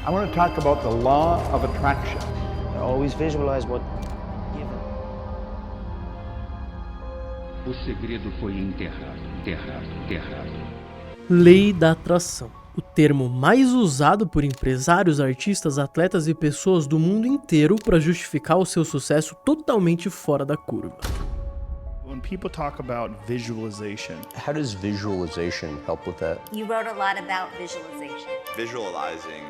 I want to talk about the law of attraction. Always visualize what given. O segredo foi enterrado. Lei da atração. O termo mais usado por empresários, artistas, atletas e pessoas do mundo inteiro para justificar o seu sucesso totalmente fora da curva. When people talk about visualization, How does visualization help with that? You wrote a lot about visualization. Visualizing.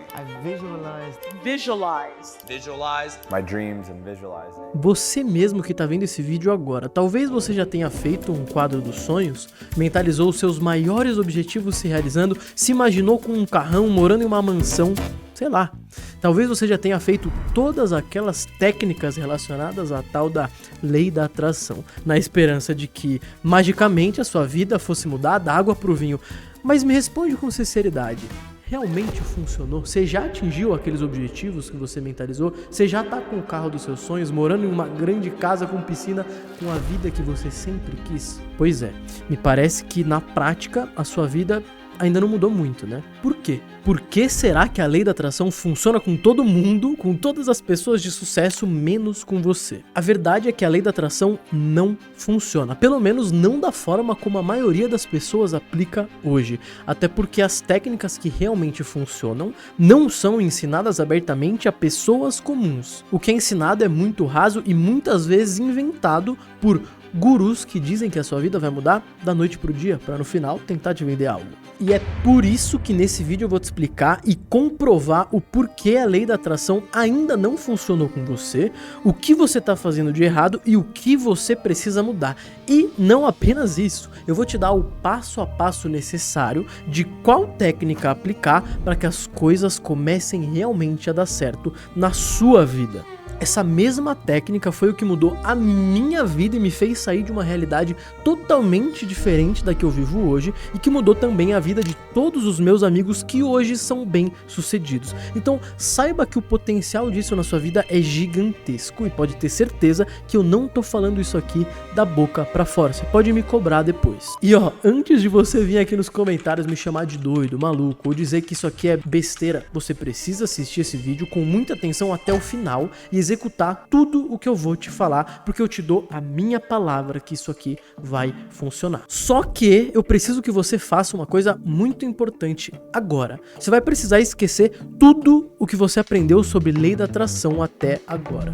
Visualize My dreams and visualizing. Você mesmo que está vendo esse vídeo agora, talvez você já tenha feito um quadro dos sonhos, mentalizou os seus maiores objetivos se realizando, se imaginou com um carrão, morando em uma mansão, sei lá. Talvez você já tenha feito todas aquelas técnicas relacionadas à tal da lei da atração, na esperança de que, magicamente, a sua vida fosse mudar da água para o vinho. Mas me responde com sinceridade. Realmente funcionou? Você já atingiu aqueles objetivos que você mentalizou? Você já tá com o carro dos seus sonhos, morando em uma grande casa com piscina, com a vida que você sempre quis? Pois é, me parece que na prática a sua vida ainda não mudou muito, né? Por quê? Por que será que a lei da atração funciona com todo mundo, com todas as pessoas de sucesso, menos com você? A verdade é que a lei da atração não funciona, pelo menos não da forma como a maioria das pessoas aplica hoje, até porque as técnicas que realmente funcionam não são ensinadas abertamente a pessoas comuns. O que é ensinado é muito raso e muitas vezes inventado por gurus que dizem que a sua vida vai mudar da noite pro dia, para no final tentar te vender algo. E é por isso que nesse vídeo eu vou te explicar e comprovar o porquê a lei da atração ainda não funcionou com você, o que você está fazendo de errado e o que você precisa mudar. E não apenas isso, eu vou te dar o passo a passo necessário de qual técnica aplicar para que as coisas comecem realmente a dar certo na sua vida. Essa mesma técnica foi o que mudou a minha vida e me fez sair de uma realidade totalmente diferente da que eu vivo hoje e que mudou também a vida de todos os meus amigos que hoje são bem-sucedidos. Então, saiba que o potencial disso na sua vida é gigantesco e pode ter certeza que eu não tô falando isso aqui da boca pra fora. Você pode me cobrar depois. E ó, antes de você vir aqui nos comentários me chamar de doido, maluco ou dizer que isso aqui é besteira, você precisa assistir esse vídeo com muita atenção até o final e executar tudo o que eu vou te falar, porque eu te dou a minha palavra que isso aqui vai funcionar. Só que eu preciso que você faça uma coisa muito importante agora. Você vai precisar esquecer tudo o que você aprendeu sobre lei da atração até agora.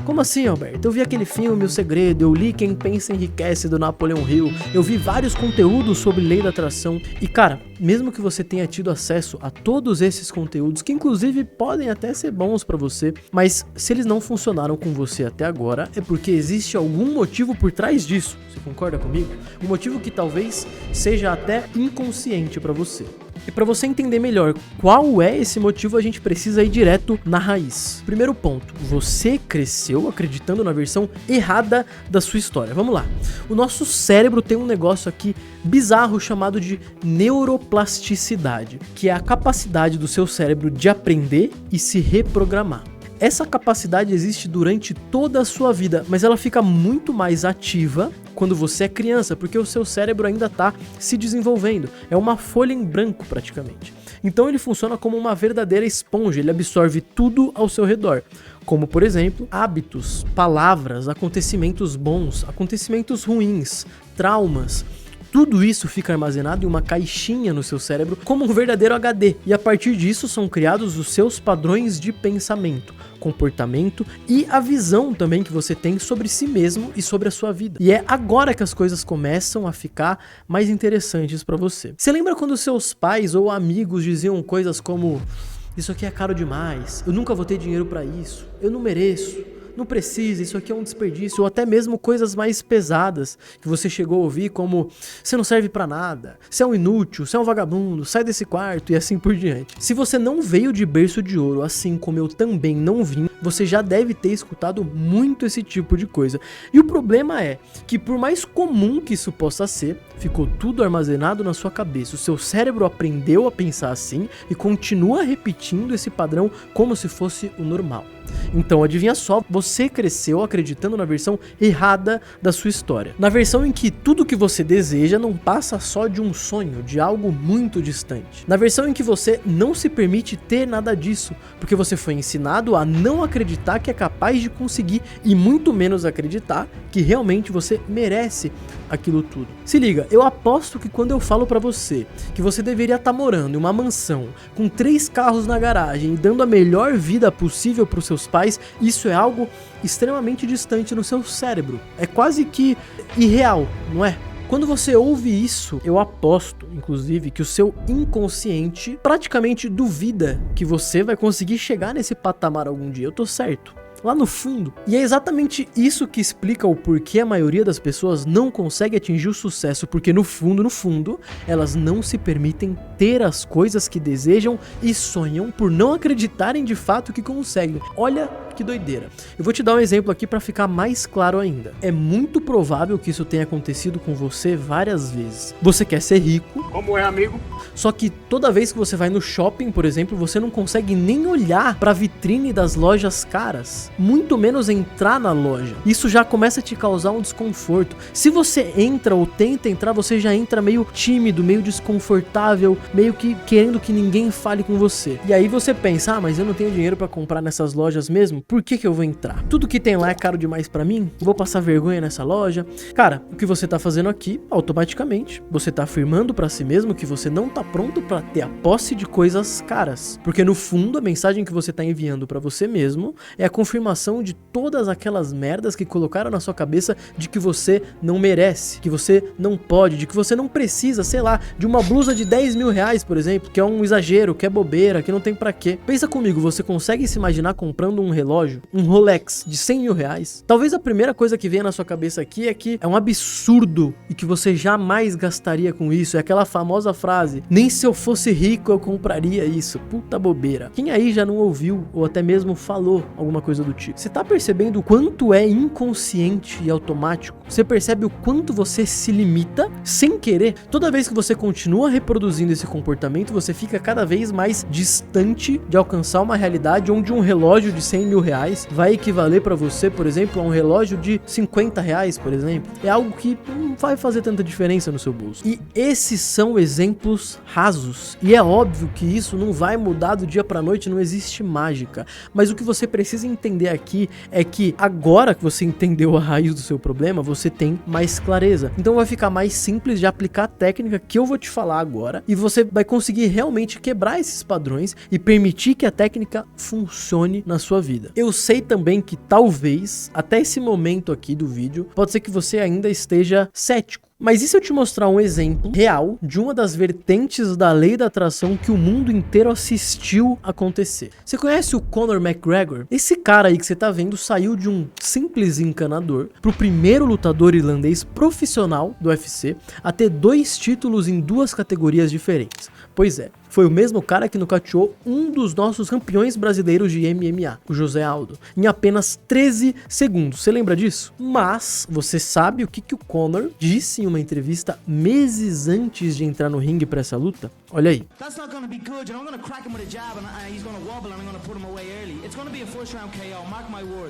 Como assim, Alberto? Eu vi aquele filme O Segredo, eu li Quem Pensa Enriquece do Napoleão Hill, eu vi vários conteúdos sobre lei da atração e cara, mesmo que você tenha tido acesso a todos esses conteúdos, que inclusive podem até ser bons pra você, mas se eles não funcionaram com você até agora, é porque existe algum motivo por trás disso. Você concorda comigo? Um motivo que talvez seja até inconsciente pra você. E para você entender melhor qual é esse motivo, a gente precisa ir direto na raiz. Primeiro ponto, você cresceu acreditando na versão errada da sua história. Vamos lá. O nosso cérebro tem um negócio aqui bizarro chamado de neuroplasticidade, que é a capacidade do seu cérebro de aprender e se reprogramar. Essa capacidade existe durante toda a sua vida, mas ela fica muito mais ativa quando você é criança, porque o seu cérebro ainda está se desenvolvendo. É uma folha em branco praticamente. Então ele funciona como uma verdadeira esponja, ele absorve tudo ao seu redor. Como, por exemplo, hábitos, palavras, acontecimentos bons, acontecimentos ruins, traumas. Tudo isso fica armazenado em uma caixinha no seu cérebro como um verdadeiro HD. E a partir disso são criados os seus padrões de pensamento, comportamento e a visão também que você tem sobre si mesmo e sobre a sua vida. E é agora que as coisas começam a ficar mais interessantes para você. Você lembra quando seus pais ou amigos diziam coisas como: isso aqui é caro demais, eu nunca vou ter dinheiro para isso, eu não mereço, não precisa, isso aqui é um desperdício, ou até mesmo coisas mais pesadas que você chegou a ouvir como: você não serve pra nada, você é um inútil, você é um vagabundo, sai desse quarto e assim por diante. Se você não veio de berço de ouro, assim como eu também não vim, você já deve ter escutado muito esse tipo de coisa. E o problema é que, por mais comum que isso possa ser, ficou tudo armazenado na sua cabeça. O seu cérebro aprendeu a pensar assim e continua repetindo esse padrão como se fosse o normal. Então adivinha só, você cresceu acreditando na versão errada da sua história. Na versão em que tudo que você deseja não passa só de um sonho, de algo muito distante. Na versão em que você não se permite ter nada disso, porque você foi ensinado a não acreditar que é capaz de conseguir e muito menos acreditar que realmente você merece aquilo tudo. Se liga, eu aposto que quando eu falo pra você que você deveria estar morando em uma mansão com 3 carros na garagem e dando a melhor vida possível pros seus pais, isso é algo extremamente distante no seu cérebro. É quase que irreal, não é? Quando você ouve isso, eu aposto, inclusive, que o seu inconsciente praticamente duvida que você vai conseguir chegar nesse patamar algum dia. Eu tô certo. Lá no fundo. E é exatamente isso que explica o porquê a maioria das pessoas não consegue atingir o sucesso, porque no fundo, elas não se permitem ter as coisas que desejam e sonham por não acreditarem de fato que conseguem. Olha que doideira. Eu vou te dar um exemplo aqui para ficar mais claro ainda. É muito provável que isso tenha acontecido com você várias vezes. Você quer ser rico. Como é, amigo? Só que toda vez que você vai no shopping, por exemplo, você não consegue nem olhar para a vitrine das lojas caras, muito menos entrar na loja. Isso já começa a te causar um desconforto. Se você entra ou tenta entrar, você já entra meio tímido, meio desconfortável, meio que querendo que ninguém fale com você. E aí você pensa, mas eu não tenho dinheiro para comprar nessas lojas mesmo, por que eu vou entrar? Tudo que tem lá é caro demais para mim? Vou passar vergonha nessa loja? Cara, o que você tá fazendo aqui, automaticamente, você tá afirmando para si mesmo que você não tá pronto para ter a posse de coisas caras. Porque no fundo, a mensagem que você tá enviando para você mesmo é a confirmação de todas aquelas merdas que colocaram na sua cabeça de que você não merece, que você não pode, de que você não precisa, sei lá, de uma blusa de 10 mil reais, por exemplo, que é um exagero, que é bobeira, que não tem pra quê. Pensa comigo, você consegue se imaginar comprando um relógio, um Rolex de 100 mil reais? Talvez a primeira coisa que venha na sua cabeça aqui é que é um absurdo e que você jamais gastaria com isso. É aquela famosa frase, nem se eu fosse rico eu compraria isso. Puta bobeira. Quem aí já não ouviu ou até mesmo falou alguma coisa do tipo? Você tá percebendo o quanto é inconsciente e automático? Você percebe o quanto você se limita sem querer? Toda vez que você continua reproduzindo esse comportamento, você fica cada vez mais distante de alcançar uma realidade onde um relógio de 100 mil reais vai equivaler para você, por exemplo, a um relógio de 50 reais, por exemplo. É algo que não vai fazer tanta diferença no seu bolso. E esses são exemplos rasos. E é óbvio que isso não vai mudar do dia pra noite, não existe mágica. Mas o que você precisa entender aqui é que agora que você entendeu a raiz do seu problema, você tem mais clareza. Então vai ficar mais simples de aplicar a técnica que eu vou te falar agora e você vai conseguir realmente quebrar esses padrões e permitir que a técnica funcione na sua vida. Eu sei também que talvez, até esse momento aqui do vídeo, pode ser que você ainda esteja cético. Mas e se eu te mostrar um exemplo real de uma das vertentes da lei da atração que o mundo inteiro assistiu acontecer? Você conhece o Conor McGregor? Esse cara aí que você tá vendo saiu de um simples encanador pro primeiro lutador irlandês profissional do UFC a ter 2 títulos em 2 categorias diferentes. Pois é, foi o mesmo cara que nocauteou um dos nossos campeões brasileiros de MMA, o José Aldo, em apenas 13 segundos. Você lembra disso? Mas você sabe o que o Conor disse em uma entrevista meses antes de entrar no ringue para essa luta? Olha aí.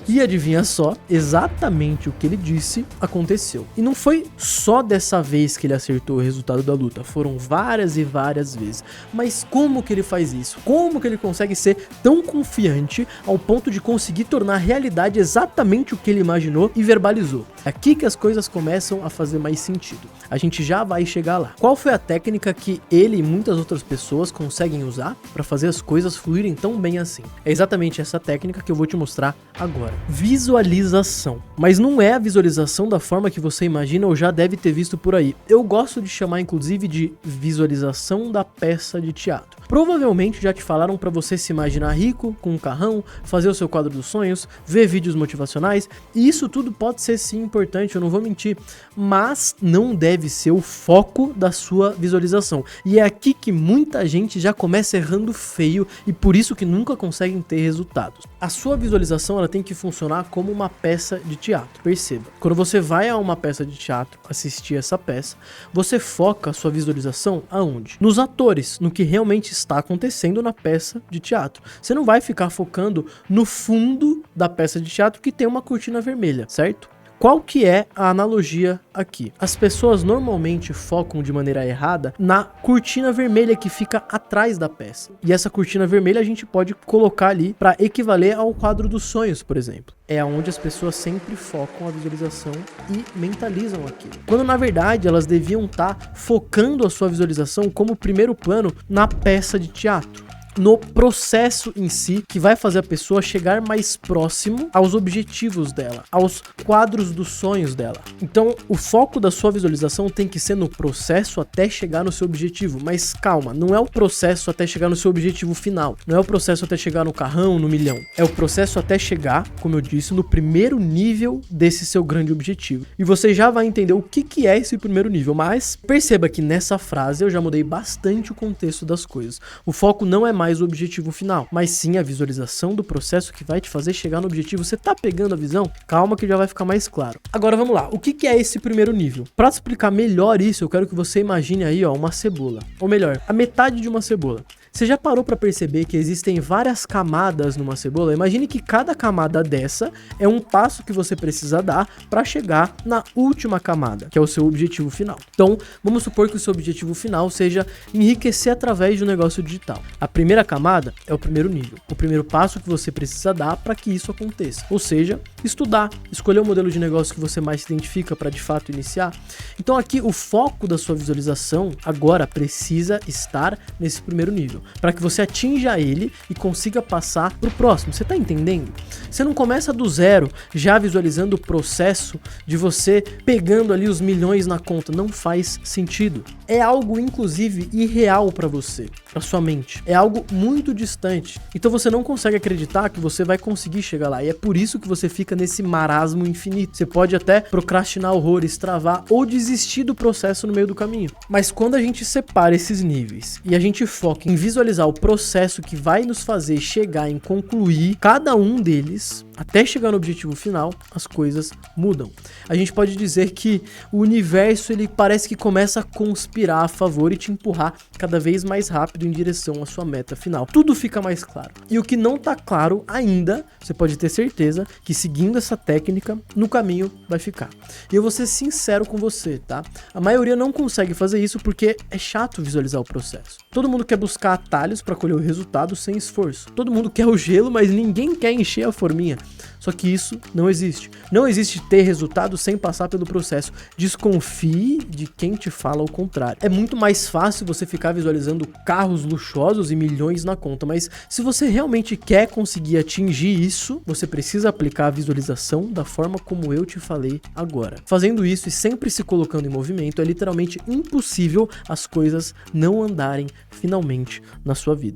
E adivinha só, exatamente o que ele disse aconteceu. E não foi só dessa vez que ele acertou o resultado da luta, foram várias e várias vezes. Mas como que ele faz isso? Como que ele consegue ser tão confiante ao ponto de conseguir tornar realidade exatamente o que ele imaginou e verbalizou? É aqui que as coisas começam a fazer mais sentido. A gente já vai chegar lá. Qual foi a técnica que ele e muitas outras pessoas conseguem usar para fazer as coisas fluírem tão bem assim? É exatamente essa técnica que eu vou te mostrar agora. Visualização. Mas não é a visualização da forma que você imagina ou já deve ter visto por aí. Eu gosto de chamar inclusive de visualização da peça de teatro. Provavelmente já te falaram para você se imaginar rico, com um carrão, fazer o seu quadro dos sonhos, ver vídeos motivacionais, e isso tudo pode ser sim importante, eu não vou mentir, mas não deve ser o foco da sua visualização. E é aqui que muita gente já começa errando feio e por isso que nunca conseguem ter resultados. A sua visualização ela tem que funcionar como uma peça de teatro. Perceba, quando você vai a uma peça de teatro assistir essa peça, você foca a sua visualização aonde? Nos atores, no que realmente está acontecendo na peça de teatro. Você não vai ficar focando no fundo da peça de teatro que tem uma cortina vermelha, certo? Qual que é a analogia aqui? As pessoas normalmente focam de maneira errada na cortina vermelha que fica atrás da peça. E essa cortina vermelha a gente pode colocar ali para equivaler ao quadro dos sonhos, por exemplo. É onde as pessoas sempre focam a visualização e mentalizam aquilo. Quando na verdade elas deviam estar focando a sua visualização como primeiro plano na peça de teatro, no processo em si, que vai fazer a pessoa chegar mais próximo aos objetivos dela, aos quadros dos sonhos dela. Então, o foco da sua visualização tem que ser no processo até chegar no seu objetivo. Mas calma, não é o processo até chegar no seu objetivo final. Não é o processo até chegar no carrão, no milhão. É o processo até chegar, como eu disse, no primeiro nível desse seu grande objetivo. E você já vai entender o que é esse primeiro nível. Mas perceba que nessa frase eu já mudei bastante o contexto das coisas. O foco não é mais o objetivo final, mas sim a visualização do processo que vai te fazer chegar no objetivo. Você tá pegando a visão? Calma que já vai ficar mais claro. Agora vamos lá, o que é esse primeiro nível? Para explicar melhor isso, eu quero que você imagine aí, ó, uma cebola, ou melhor, a metade de uma cebola. Você já parou para perceber que existem várias camadas numa cebola? Imagine que cada camada dessa é um passo que você precisa dar para chegar na última camada, que é o seu objetivo final. Então, vamos supor que o seu objetivo final seja enriquecer através de um negócio digital. A primeira camada é o primeiro nível, o primeiro passo que você precisa dar para que isso aconteça. Ou seja, estudar, escolher o modelo de negócio que você mais se identifica para de fato iniciar. Então aqui o foco da sua visualização agora precisa estar nesse primeiro nível, para que você atinja ele e consiga passar para o próximo. Você está entendendo? Você não começa do zero já visualizando o processo de você pegando ali os milhões na conta. Não faz sentido. É algo inclusive irreal para você, para sua mente. É algo muito distante. Então você não consegue acreditar que você vai conseguir chegar lá. E é por isso que você fica nesse marasmo infinito. Você pode até procrastinar horrores, travar ou desistir do processo no meio do caminho. Mas quando a gente separa esses níveis e a gente foca em visualizar o processo que vai nos fazer chegar em concluir cada um deles até chegar no objetivo final, as coisas mudam. A gente pode dizer que o universo ele parece que começa a conspirar a favor e te empurrar cada vez mais rápido em direção à sua meta final. Tudo fica mais claro. E o que não tá claro ainda, você pode ter certeza que seguindo essa técnica, no caminho vai ficar. E eu vou ser sincero com você, tá? A maioria não consegue fazer isso porque é chato visualizar o processo. Todo mundo quer buscar atalhos para colher o resultado sem esforço. Todo mundo quer o gelo, mas ninguém quer encher a forminha. Só que isso não existe. Não existe ter resultado sem passar pelo processo. Desconfie de quem te fala o contrário. É muito mais fácil você ficar visualizando carros luxuosos e milhões na conta, mas se você realmente quer conseguir atingir isso, você precisa aplicar a visualização da forma como eu te falei agora. Fazendo isso e sempre se colocando em movimento, é literalmente impossível as coisas não andarem finalmente na sua vida.